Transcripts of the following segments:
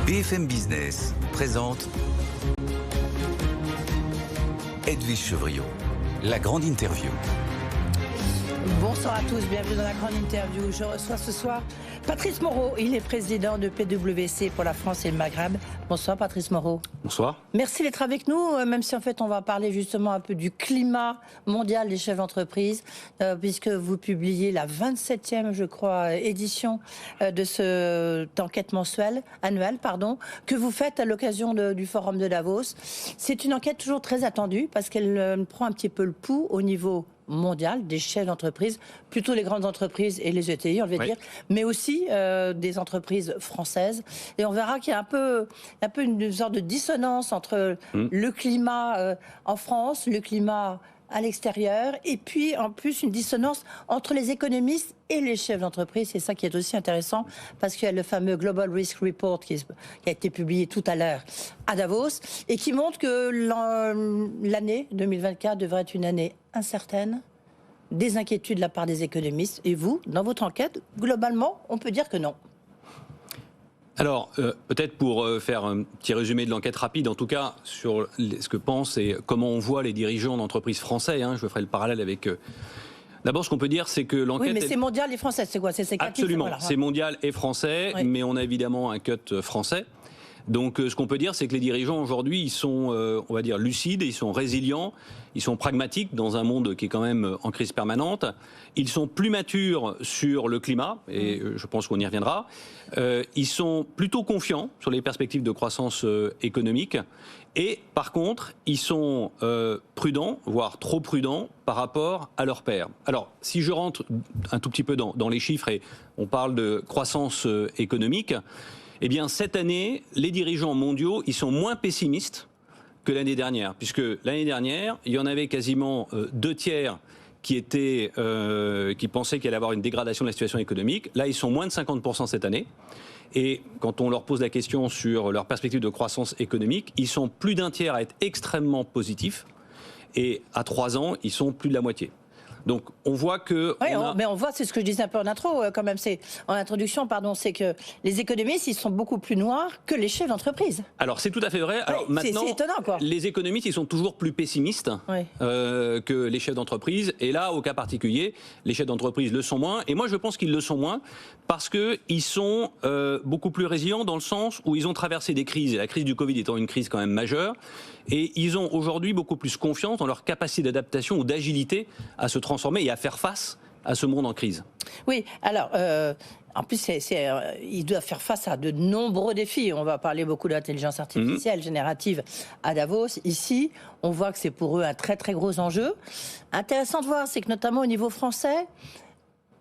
BFM Business présente Edwige Chevrillon, la grande interview. Bonsoir à tous, bienvenue dans la grande interview. Je reçois ce soir Patrice Moreau, il est président de PwC pour la France et le Maghreb. Bonsoir Patrice Moreau. Bonsoir. Merci d'être avec nous, même si en fait on va parler justement un peu du climat mondial des chefs d'entreprise, puisque vous publiez la 27e, je crois, édition de cette enquête annuelle, que vous faites à l'occasion du Forum de Davos. C'est une enquête toujours très attendue parce qu'elle prend un petit peu le pouls au niveau mondial des chefs d'entreprise, plutôt les grandes entreprises et les ETI, on va dire, mais aussi des entreprises françaises. Et on verra qu'il y a un peu une sorte de dissonance entre le climat en France, le climat à l'extérieur, et puis en plus une dissonance entre les économistes et les chefs d'entreprise. C'est ça qui est aussi intéressant, parce qu'il y a le fameux Global Risk Report qui a été publié tout à l'heure à Davos, et qui montre que l'année 2024 devrait être une année incertaine, des inquiétudes de la part des économistes. Et vous, dans votre enquête, globalement, on peut dire que non. Alors, peut-être pour faire un petit résumé de l'enquête rapide, en tout cas, sur ce que pensent et comment on voit les dirigeants d'entreprises français, je ferai le parallèle avec... D'abord, ce qu'on peut dire, c'est que l'enquête... Oui, mais c'est mondial et français, c'est quoi? C'est ces quatre titres, Absolument, voilà. C'est mondial et français, oui. Mais on a évidemment un cut français. Donc, ce qu'on peut dire, c'est que les dirigeants, aujourd'hui, ils sont, on va dire, lucides, ils sont résilients, ils sont pragmatiques dans un monde qui est quand même en crise permanente. Ils sont plus matures sur le climat, et je pense qu'on y reviendra. Ils sont plutôt confiants sur les perspectives de croissance économique. Et par contre, ils sont prudents, voire trop prudents, par rapport à leurs pairs. Alors, si je rentre un tout petit peu dans les chiffres, et on parle de croissance économique, eh bien, cette année, les dirigeants mondiaux, ils sont moins pessimistes que l'année dernière, puisque l'année dernière, il y en avait quasiment 2/3 qui pensaient qu'il allait y avoir une dégradation de la situation économique. Là, ils sont moins de 50% cette année. Et quand on leur pose la question sur leur perspective de croissance économique, ils sont plus d'un tiers à être extrêmement positifs. Et à 3 ans, ils sont plus de la moitié. Donc, on voit que... Oui, mais on voit, c'est ce que je disais un peu en intro, quand même, en introduction, c'est que les économistes, ils sont beaucoup plus noirs que les chefs d'entreprise. Alors, c'est tout à fait vrai. Alors, maintenant, c'est étonnant, quoi. Les économistes, ils sont toujours plus pessimistes que les chefs d'entreprise. Et là, au cas particulier, les chefs d'entreprise le sont moins. Et moi, je pense qu'ils le sont moins parce qu'ils sont beaucoup plus résilients dans le sens où ils ont traversé des crises, et la crise du Covid étant une crise quand même majeure. Et ils ont aujourd'hui beaucoup plus confiance dans leur capacité d'adaptation ou d'agilité à se transformer et à faire face à ce monde en crise. Oui, alors, en plus, ils doivent faire face à de nombreux défis. On va parler beaucoup d'intelligence artificielle générative à Davos. Ici, on voit que c'est pour eux un très très gros enjeu. Intéressant de voir, c'est que notamment au niveau français,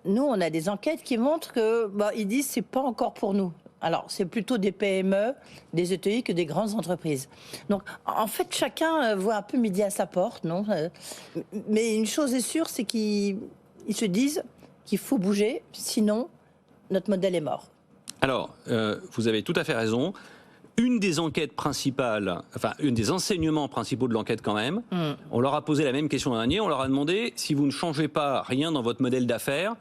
nous, on a des enquêtes qui montrent que, ils disent c'est pas encore pour nous. Alors, c'est plutôt des PME, des ETI que des grandes entreprises. Donc, en fait, chacun voit un peu midi à sa porte, non ? Mais une chose est sûre, c'est qu'ils se disent qu'il faut bouger, sinon notre modèle est mort. Alors, vous avez tout à fait raison. Une des enquêtes principales, une des enseignements principaux de l'enquête quand même, on leur a posé la même question l'an dernier, on leur a demandé si vous ne changez pas rien dans votre modèle d'affaires,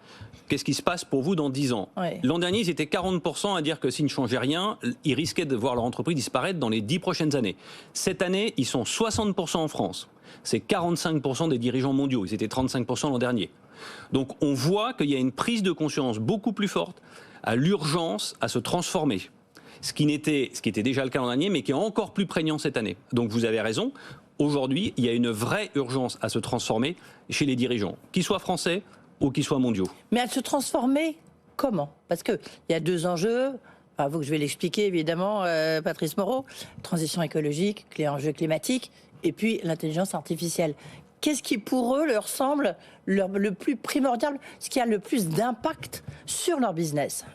qu'est-ce qui se passe pour vous dans 10 ans ? L'an dernier, ils étaient 40% à dire que s'ils ne changeaient rien, ils risquaient de voir leur entreprise disparaître dans les 10 prochaines années. Cette année, ils sont 60% en France. C'est 45% des dirigeants mondiaux. Ils étaient 35% l'an dernier. Donc on voit qu'il y a une prise de conscience beaucoup plus forte à l'urgence à se transformer. Ce qui était déjà le cas l'an dernier, mais qui est encore plus prégnant cette année. Donc vous avez raison, aujourd'hui, il y a une vraie urgence à se transformer chez les dirigeants, qu'ils soient français ou qu'ils soient mondiaux. Mais à se transformer comment ? Parce qu'il y a deux enjeux, vous que je vais l'expliquer évidemment, Patrice Moreau, transition écologique, les enjeux climatiques, et puis l'intelligence artificielle. Qu'est-ce qui pour eux leur semble le plus primordial, ce qui a le plus d'impact sur leur business ?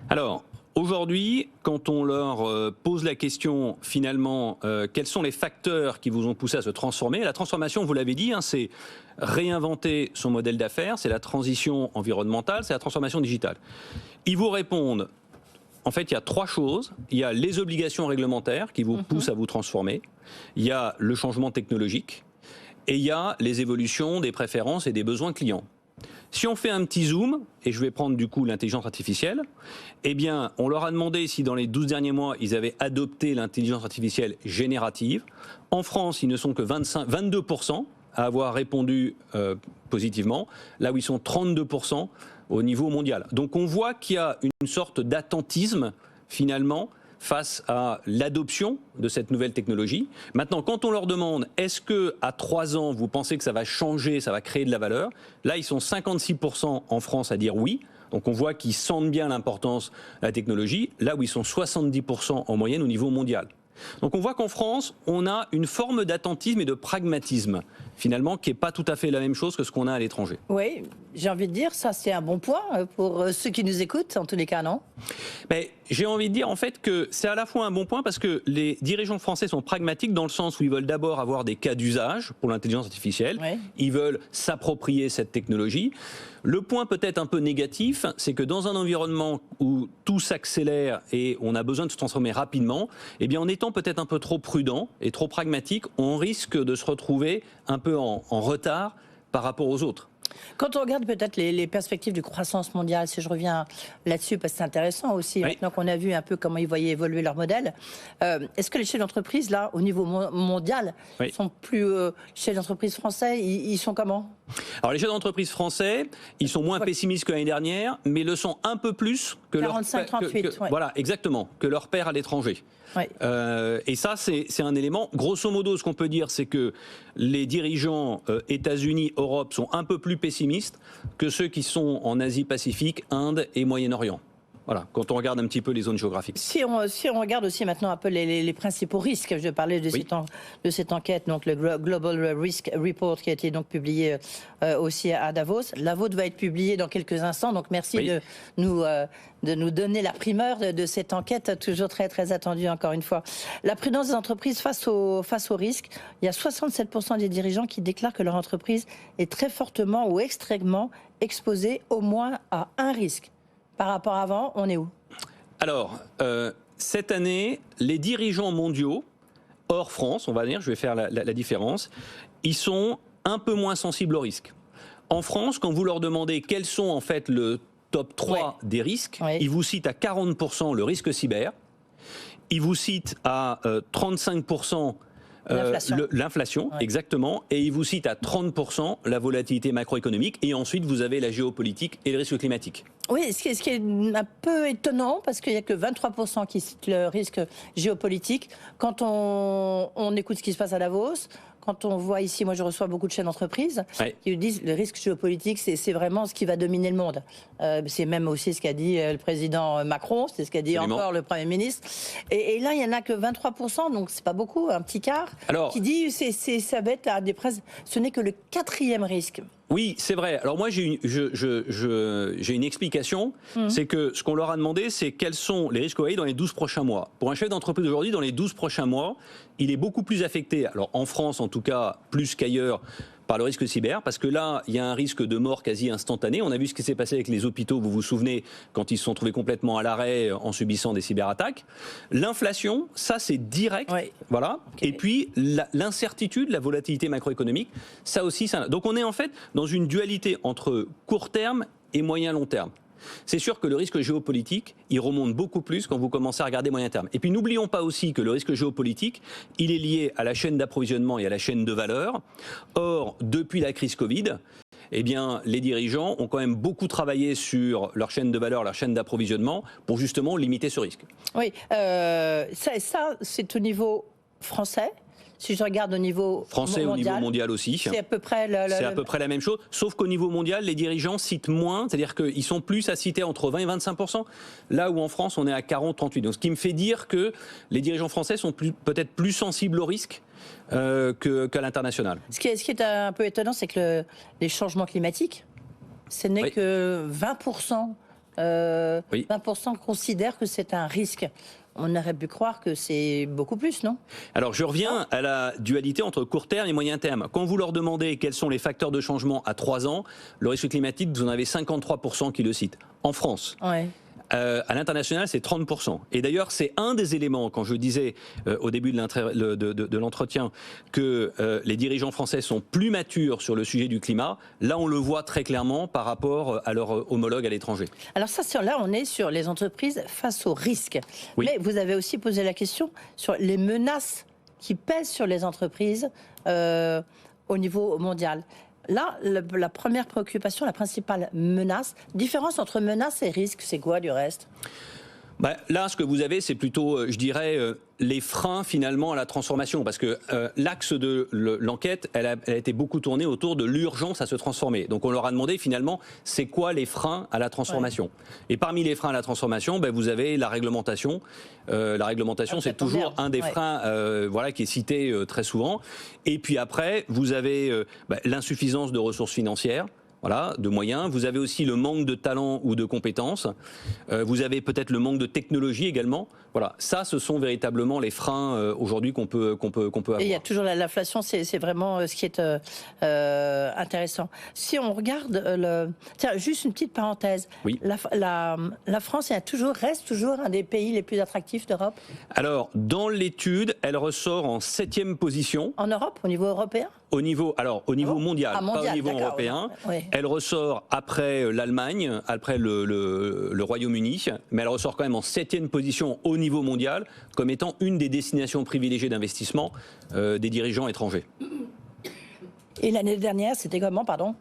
Alors, aujourd'hui, quand on leur pose la question, finalement, quels sont les facteurs qui vous ont poussé à se transformer ? La transformation, vous l'avez dit, c'est réinventer son modèle d'affaires, c'est la transition environnementale, c'est la transformation digitale. Ils vous répondent, en fait, il y a 3 choses. Il y a les obligations réglementaires qui vous poussent à vous transformer. Il y a le changement technologique. Et il y a les évolutions des préférences et des besoins clients. Si on fait un petit zoom, et je vais prendre du coup l'intelligence artificielle, eh bien, on leur a demandé si dans les 12 derniers mois, ils avaient adopté l'intelligence artificielle générative. En France, ils ne sont que 22% à avoir répondu positivement, là où ils sont 32% au niveau mondial. Donc on voit qu'il y a une sorte d'attentisme, finalement, face à l'adoption de cette nouvelle technologie. Maintenant, quand on leur demande est-ce que à 3 ans, vous pensez que ça va changer, ça va créer de la valeur, là, ils sont 56% en France à dire oui. Donc on voit qu'ils sentent bien l'importance de la technologie, là où ils sont 70% en moyenne au niveau mondial. Donc on voit qu'en France, on a une forme d'attentisme et de pragmatisme, finalement, qui n'est pas tout à fait la même chose que ce qu'on a à l'étranger. Oui, j'ai envie de dire, ça c'est un bon point pour ceux qui nous écoutent, en tous les cas, non ? Mais j'ai envie de dire en fait que c'est à la fois un bon point parce que les dirigeants français sont pragmatiques dans le sens où ils veulent d'abord avoir des cas d'usage pour l'intelligence artificielle, oui. Ils veulent s'approprier cette technologie. Le point peut-être un peu négatif, c'est que dans un environnement où tout s'accélère et on a besoin de se transformer rapidement, eh bien en étant peut-être un peu trop prudent et trop pragmatique, on risque de se retrouver un peu en retard par rapport aux autres. Quand on regarde peut-être les perspectives de croissance mondiale, si je reviens là-dessus, parce que c'est intéressant aussi, oui. Maintenant qu'on a vu un peu comment ils voyaient évoluer leur modèle, est-ce que les chefs d'entreprise, là, au niveau mondial, oui. sont plus chefs d'entreprise français, ils sont comment ? Alors les chefs d'entreprise français, ils sont moins pessimistes que l'année dernière, mais le sont un peu plus que 45-38, ouais. Voilà, exactement, que leur père à l'étranger. Oui. Et ça, c'est un élément. Grosso modo, ce qu'on peut dire, c'est que les dirigeants États-Unis, Europe sont un peu plus pessimistes que ceux qui sont en Asie-Pacifique, Inde et Moyen-Orient. Voilà, quand on regarde un petit peu les zones géographiques. Si on regarde aussi maintenant un peu les principaux risques, je parlais de, oui. de cette enquête, donc le Global Risk Report qui a été donc publié aussi à Davos. La vôtre va être publiée dans quelques instants, donc merci oui. de nous donner la primeur de cette enquête, toujours très très attendue encore une fois. La prudence des entreprises face au risque. Il y a 67% des dirigeants qui déclarent que leur entreprise est très fortement ou extrêmement exposée au moins à un risque. Par rapport à avant, on est où ? Alors, cette année, les dirigeants mondiaux, hors France, on va dire, je vais faire la différence, ils sont un peu moins sensibles au risque. En France, quand vous leur demandez quels sont en fait le top 3 ouais. des risques, ouais. ils vous citent à 40% le risque cyber, ils vous citent à 35% l'inflation, ouais. exactement, et il vous cite à 30% la volatilité macroéconomique, et ensuite vous avez la géopolitique et le risque climatique. Oui, ce qui est un peu étonnant, parce qu'il n'y a que 23% qui citent le risque géopolitique. Quand on écoute ce qui se passe à Davos, quand on voit ici, moi je reçois beaucoup de chefs d'entreprise ouais. qui disent le risque géopolitique, c'est vraiment ce qui va dominer le monde. C'est même aussi ce qu'a dit le président Macron, c'est ce qu'a dit Absolument. Encore le Premier ministre. Et là, il n'y en a que 23%, donc c'est pas beaucoup, un petit quart, qui dit ça va être ce n'est que le 4e risque. Oui, c'est vrai. Alors moi, j'ai une explication. C'est que ce qu'on leur a demandé, c'est quels sont les risques OAI dans les 12 prochains mois. Pour un chef d'entreprise aujourd'hui, dans les 12 prochains mois, il est beaucoup plus affecté, alors en France en tout cas, plus qu'ailleurs, par le risque cyber, parce que là, il y a un risque de mort quasi instantané. On a vu ce qui s'est passé avec les hôpitaux, vous vous souvenez, quand ils se sont trouvés complètement à l'arrêt en subissant des cyberattaques. L'inflation, ça c'est direct, oui. voilà. Okay. Et puis l'incertitude, la volatilité macroéconomique, ça aussi, ça. Donc on est en fait dans une dualité entre court terme et moyen-long terme. C'est sûr que le risque géopolitique, il remonte beaucoup plus quand vous commencez à regarder moyen terme. Et puis n'oublions pas aussi que le risque géopolitique, il est lié à la chaîne d'approvisionnement et à la chaîne de valeur. Or, depuis la crise Covid, eh bien, les dirigeants ont quand même beaucoup travaillé sur leur chaîne de valeur, leur chaîne d'approvisionnement, pour justement limiter ce risque. Oui, ça c'est au niveau français. Si je regarde au niveau français, mondial, au niveau mondial aussi, c'est à peu près à peu près la même chose. Sauf qu'au niveau mondial, les dirigeants citent moins, c'est-à-dire qu'ils sont plus à citer entre 20 et 25%, là où en France on est à 40-38. Donc ce qui me fait dire que les dirigeants français sont peut-être plus sensibles au risque qu'à l'international. Ce qui est un peu étonnant, c'est que les changements climatiques, ce n'est oui. que 20%. 20% considèrent que c'est un risque. On aurait pu croire que c'est beaucoup plus, non ? Alors, je reviens à la dualité entre court terme et moyen terme. Quand vous leur demandez quels sont les facteurs de changement à 3 ans, le risque climatique, vous en avez 53% qui le citent. En France. Ouais. À l'international, c'est 30%. Et d'ailleurs, c'est un des éléments, quand je disais au début de l'entretien, que les dirigeants français sont plus matures sur le sujet du climat. Là, on le voit très clairement par rapport à leurs homologues à l'étranger. Alors ça, là, on est sur les entreprises face aux risques. Oui. Mais vous avez aussi posé la question sur les menaces qui pèsent sur les entreprises au niveau mondial. Là, la première préoccupation, la principale menace, différence entre menace et risque, c'est quoi du reste ? Là, ce que vous avez, c'est plutôt, je dirais, les freins finalement à la transformation. Parce que l'axe de l'enquête, elle a été beaucoup tournée autour de l'urgence à se transformer. Donc on leur a demandé finalement, c'est quoi les freins à la transformation ? Et parmi les freins à la transformation, vous avez la réglementation. La réglementation, c'est toujours un des freins qui est cité très souvent. Et puis après, vous avez l'insuffisance de ressources financières. Voilà, de moyens. Vous avez aussi le manque de talent ou de compétences. Vous avez peut-être le manque de technologie également. Voilà, ça, ce sont véritablement les freins aujourd'hui qu'on peut avoir. Et il y a toujours l'inflation, c'est vraiment ce qui est intéressant. Si on regarde tiens, juste une petite parenthèse. Oui. La France reste toujours un des pays les plus attractifs d'Europe. Alors, dans l'étude, elle ressort en 7e position. En Europe, au niveau européen ? Au niveau mondial, pas au niveau européen. Oui. Elle ressort après l'Allemagne, après le Royaume-Uni, mais elle ressort quand même en 7e position au niveau mondial, comme étant une des destinations privilégiées d'investissement des dirigeants étrangers. Et l'année dernière, c'était comment, pardon ?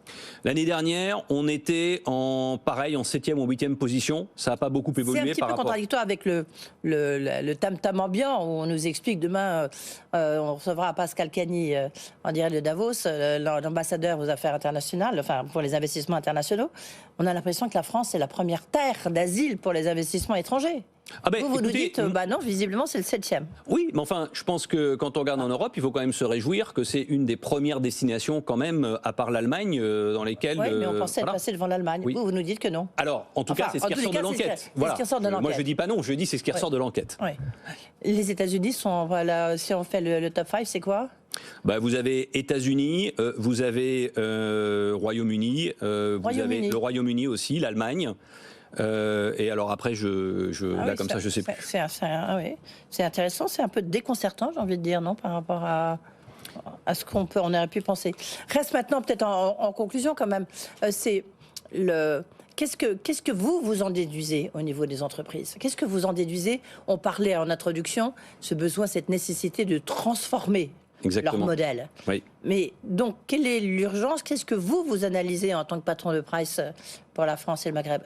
L'année dernière, on était en 7e ou 8e position. Ça n'a pas beaucoup évolué. C'est un petit peu contradictoire avec le tam-tam ambiant, où on nous explique demain, on recevra Pascal Cagny, en direct de Davos, l'ambassadeur aux affaires internationales, enfin pour les investissements internationaux. On a l'impression que la France est la première terre d'asile pour les investissements étrangers. Vous nous dites, non, visiblement c'est le 7e. Oui, mais enfin, je pense que quand on regarde en Europe, il faut quand même se réjouir que c'est une des premières destinations quand même, à part l'Allemagne, dans lesquelles... Oui, mais on pensait passer devant l'Allemagne. Oui. Vous nous dites que non. Alors, en tout cas, c'est ce qui ressort de l'enquête. Voilà. Moi, je dis pas non, je dis c'est ce qui ressort de l'enquête. Oui. Les États-Unis sont, si on fait le top 5, c'est quoi ? Vous avez États-Unis, vous avez Royaume-Uni, vous avez le Royaume-Uni aussi, l'Allemagne. Et alors après, là comme ça, je sais plus. C'est intéressant, c'est un peu déconcertant, j'ai envie de dire, non, par rapport à ce qu'on aurait pu penser. Reste maintenant peut-être en conclusion quand même, Qu'est-ce que vous en déduisez au niveau des entreprises ? Qu'est-ce que vous en déduisez ? On parlait en introduction, ce besoin, cette nécessité de transformer leur modèle. Oui. Mais donc, quelle est l'urgence ? Qu'est-ce que vous analysez en tant que patron de Price pour la France et le Maghreb ?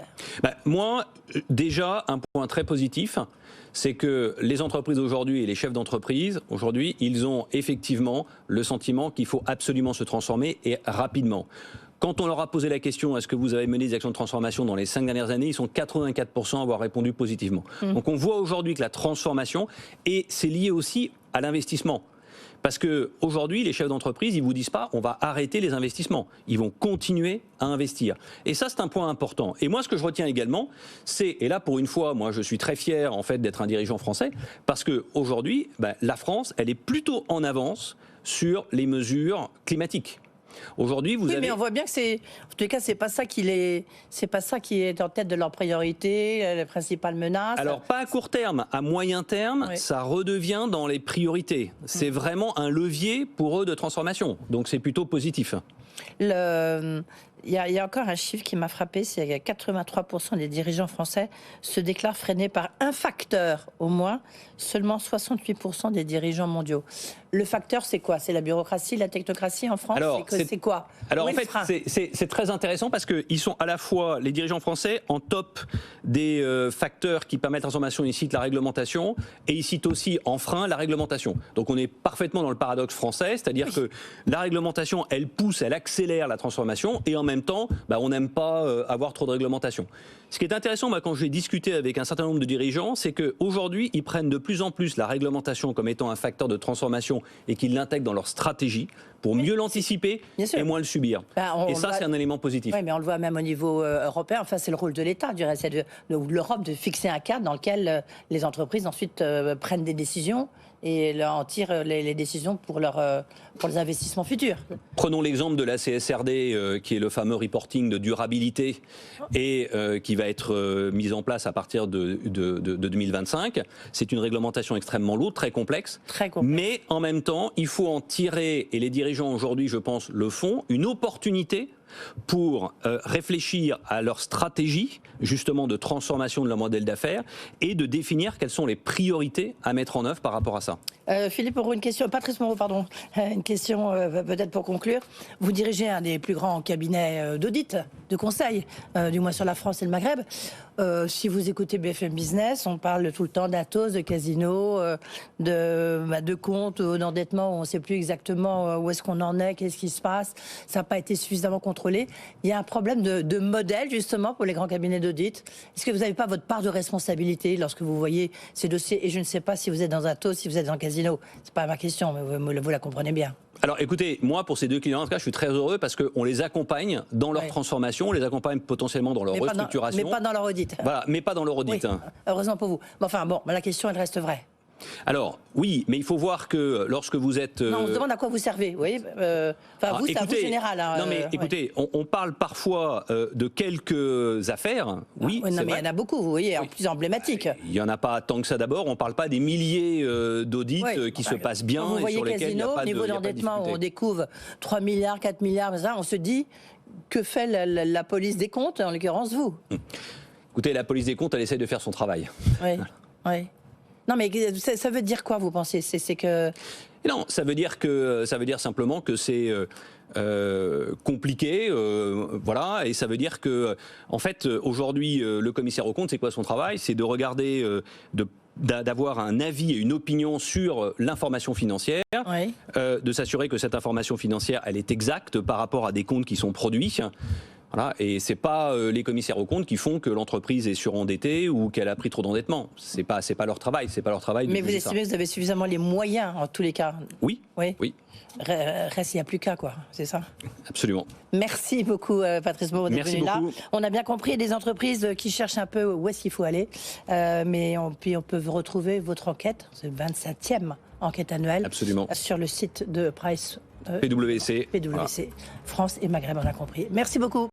Moi, déjà, un point très positif, c'est que les entreprises aujourd'hui et les chefs d'entreprise, aujourd'hui, ils ont effectivement le sentiment qu'il faut absolument se transformer et rapidement. Quand on leur a posé la question, est-ce que vous avez mené des actions de transformation dans les 5 dernières années, ils sont 84% à avoir répondu positivement. Donc on voit aujourd'hui que la transformation, et c'est lié aussi à l'investissement. Parce qu'aujourd'hui, les chefs d'entreprise, ils ne vous disent pas on va arrêter les investissements. Ils vont continuer à investir. Et ça, c'est un point important. Et moi, ce que je retiens également, c'est, et là, pour une fois, moi, je suis très fier, en fait, d'être un dirigeant français, parce qu'aujourd'hui, la France, elle est plutôt en avance sur les mesures climatiques. Aujourd'hui, vous avez... mais on voit bien que en tout cas, c'est pas ça qui est en tête de leur priorité, les principales menaces. Alors, pas à court terme, à moyen terme, ça redevient dans les priorités. C'est vraiment un levier pour eux de transformation. Donc, c'est plutôt positif. Il y a encore un chiffre qui m'a frappé, c'est que 83% des dirigeants français se déclarent freinés par un facteur au moins, seulement 68% des dirigeants mondiaux. Le facteur, c'est quoi ? C'est la bureaucratie, la technocratie en France ? C'est quoi ? Alors en fait, c'est très intéressant parce qu'ils sont à la fois, les dirigeants français, en top des facteurs qui permettent la transformation. Ils citent la réglementation et ils citent aussi en frein la réglementation. Donc on est parfaitement dans le paradoxe français, c'est-à-dire que la réglementation, elle pousse, elle accélère la transformation et en même temps, on n'aime pas avoir trop de réglementation. Ce qui est intéressant, quand j'ai discuté avec un certain nombre de dirigeants, c'est qu'aujourd'hui, ils prennent de plus en plus la réglementation comme étant un facteur de transformation et qu'ils l'intègrent dans leur stratégie pour mieux l'anticiper et moins le subir. Et ça, c'est un élément positif. Oui, mais on le voit même au niveau européen. Enfin, c'est le rôle de l'État, je dirais, c'est de l'Europe de fixer un cadre dans lequel les entreprises ensuite prennent des décisions et en tirent les décisions pour les investissements futurs. Prenons l'exemple de la CSRD, qui est le fameux reporting de durabilité et qui qui va être mise en place à partir de 2025. C'est une réglementation extrêmement lourde, très complexe. Mais en même temps, il faut en tirer, et les dirigeants aujourd'hui, je pense, le font, une opportunité pour réfléchir à leur stratégie justement de transformation de leur modèle d'affaires et de définir quelles sont les priorités à mettre en œuvre par rapport à ça. Philippe Moreau, une question, Patrice Moreau, pardon, une question peut-être pour conclure. Vous dirigez un des plus grands cabinets d'audit, de conseil, du moins sur la France et le Maghreb. Si vous écoutez BFM Business, on parle tout le temps d'Atos, de Casino, de comptes, d'endettement, où on ne sait plus exactement où est-ce qu'on en est, qu'est-ce qui se passe. Ça n'a pas été suffisamment contrôlé. Il y a un problème de modèle, justement, pour les grands cabinets d'audit. Est-ce que vous n'avez pas votre part de responsabilité lorsque vous voyez ces dossiers? Et je ne sais pas si vous êtes dans Atos, si vous êtes dans Casino. C'est pas ma question, mais vous la comprenez bien. Alors écoutez, moi pour ces deux clients, en tout cas, je suis très heureux parce qu'on les accompagne dans leur transformation, on les accompagne potentiellement dans leur restructuration. Mais pas dans leur audit. Voilà, mais pas dans leur audit. Oui, heureusement pour vous. Mais enfin bon, la question elle reste vraie. Alors, oui, mais il faut voir que lorsque vous êtes... Non, on se demande à quoi vous servez, vous voyez. Vous, c'est à vous général. Hein, non, mais écoutez, on parle parfois de quelques affaires, oui, non, mais il y en a beaucoup, vous voyez, en plus emblématiques. Il n'y en a pas tant que ça d'abord, on ne parle pas des milliers d'audits qui se passent bien vous et voyez sur lesquels il n'y a pas de niveau d'endettement, on découvre 3 milliards, 4 milliards, on se dit, que fait la police des comptes, en l'occurrence vous? Écoutez, la police des comptes, elle essaie de faire son travail. Oui, oui. Non, mais ça veut dire quoi, vous pensez? C'est que... Non, ça veut dire simplement que c'est compliqué, voilà, et ça veut dire que, en fait, aujourd'hui, le commissaire aux comptes, c'est quoi son travail? C'est de regarder, d'avoir un avis et une opinion sur l'information financière, de s'assurer que cette information financière, elle est exacte par rapport à des comptes qui sont produits. Voilà, et c'est pas les commissaires aux comptes qui font que l'entreprise est surendettée ou qu'elle a pris trop d'endettement. C'est pas leur travail, c'est pas leur travail. Mais vous estimez que vous avez suffisamment les moyens en tous les cas? Oui. Oui. Oui. Reste, il n'y a plus qu'à, quoi, c'est ça? Absolument. Merci beaucoup, Patrice Moreau, d'être venu là. On a bien compris des entreprises qui cherchent un peu où est-ce qu'il faut aller, mais puis on peut retrouver votre enquête, c'est 27e enquête annuelle. Absolument. Sur le site de Price. PwC. PwC, voilà. France et Maghreb, on a compris. Merci beaucoup.